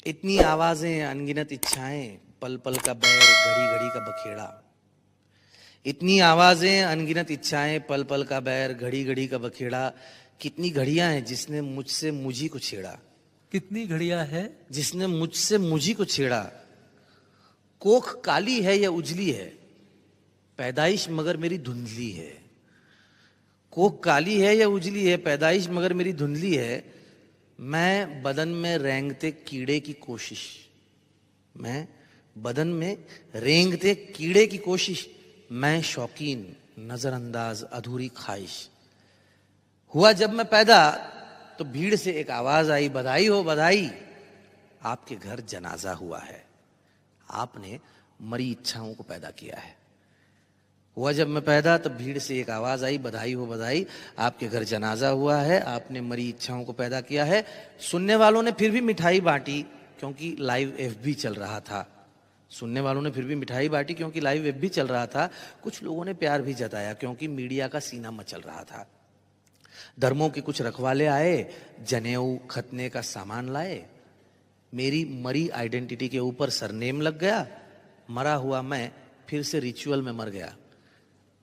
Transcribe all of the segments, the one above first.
इतनी आवाजें अनगिनत इच्छाएं, पल पल का बैर, घड़ी घड़ी का बखेड़ा। इतनी आवाजें अनगिनत इच्छाएं, पल पल का बैर, घड़ी घड़ी का बखेड़ा। कितनी घड़ियां हैं जिसने मुझसे मुझी को छेड़ा। कितनी घड़ियां है जिसने मुझसे मुझी को छेड़ा। कोख काली है या उजली है, पैदाइश मगर मेरी धुंधली है। कोख काली है या उजली है, पैदाइश मगर मेरी धुंधली है। मैं बदन में रेंगते कीड़े की कोशिश। मैं बदन में रेंगते कीड़े की कोशिश। मैं शौकीन, नजरअंदाज, अधूरी ख्वाहिश। हुआ जब मैं पैदा तो भीड़ से एक आवाज आई, बधाई हो बधाई, आपके घर जनाजा हुआ है। आपने मरी इच्छाओं को पैदा किया है। हुआ जब मैं पैदा तब भीड़ से एक आवाज आई, बधाई हो बधाई, आपके घर जनाजा हुआ है, आपने मरी इच्छाओं को पैदा किया है। सुनने वालों ने फिर भी मिठाई बांटी क्योंकि लाइव एफबी चल रहा था। सुनने वालों ने फिर भी मिठाई बांटी क्योंकि लाइव एफबी चल रहा था। कुछ लोगों ने प्यार भी जताया क्योंकि मीडिया का सीना मचल रहा था। धर्मों के कुछ रखवाले आए, जनेऊ खतने का सामान लाए। मेरी मरी आइडेंटिटी के ऊपर सरनेम लग गया। मरा हुआ मैं फिर से रिचुअल में मर गया।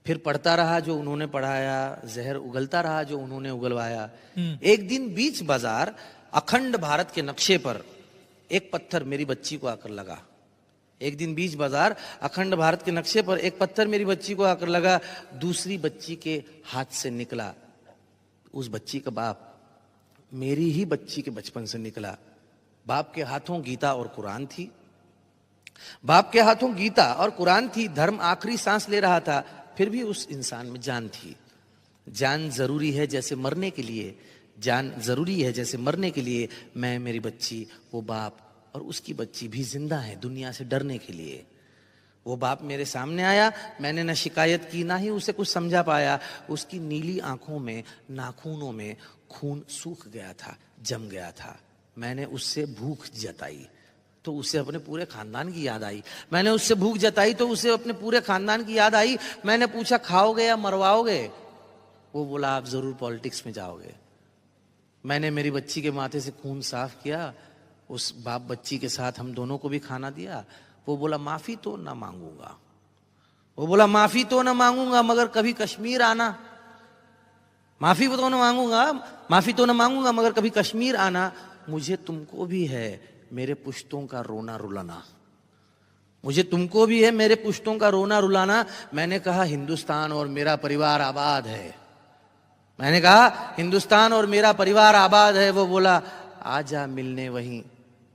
फिर पढ़ता रहा जो उन्होंने पढ़ाया, जहर उगलता रहा जो उन्होंने उगलवाया। एक दिन बीच बाजार अखंड भारत के नक्शे पर एक पत्थर मेरी बच्ची को आकर लगा। एक दिन बीच बाजार अखंड भारत के नक्शे पर एक पत्थर मेरी बच्ची को आकर लगा। दूसरी बच्ची के हाथ से निकला। उस बच्ची का बाप मेरी ही बच्ची के बचपन से निकला। बाप के हाथों गीता और कुरान थी। बाप के हाथों गीता और कुरान थी। धर्म आखिरी सांस ले रहा था, फिर भी उस इंसान में जान थी। जान जरूरी है जैसे मरने के लिए। जान जरूरी है जैसे मरने के लिए। मैं, मेरी बच्ची, वो बाप और उसकी बच्ची भी जिंदा है दुनिया से डरने के लिए। वो बाप मेरे सामने आया, मैंने न शिकायत की ना ही उसे कुछ समझा पाया। उसकी नीली आंखों में, नाखूनों में खून सूख गया था, जम गया था। मैंने उससे भूख जताई तो उसे अपने पूरे खानदान की याद आई। मैंने उससे भूख जताई तो उसे अपने पूरे खानदान की याद आई। मैंने पूछा खाओगे या मरवाओगे? वो बोला आप जरूर पॉलिटिक्स में जाओगे। मैंने मेरी बच्ची के माथे से खून साफ किया। उस बाप बच्ची के साथ हम दोनों को भी खाना दिया। वो बोला माफी तो ना मांगूंगा। वो बोला माफी तो ना मांगूंगा मगर कभी कश्मीर आना। माफी तो ना मांगूंगा, माफी तो ना मांगूंगा मगर कभी कश्मीर आना। मुझे तुमको भी है मेरे पुश्तों का रोना रुलाना। मुझे तुमको भी है मेरे पुश्तों का रोना रुलाना। मैंने कहा हिंदुस्तान और मेरा परिवार आबाद है। मैंने कहा हिंदुस्तान और मेरा परिवार आबाद है। वो बोला आजा मिलने वहीं,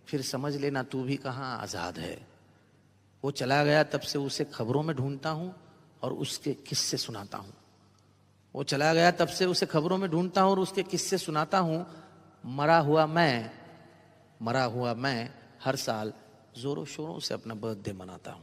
फिर समझ लेना तू भी कहां आजाद है। वो चला गया, तब से उसे खबरों में ढूंढता हूं और उसके किस्से सुनाता हूं। वो चला गया, तब से उसे खबरों में ढूंढता हूं और उसके किस्से सुनाता हूं। मरा हुआ मैं हर साल जोरों शोरों से अपना बर्थडे मनाता हूं।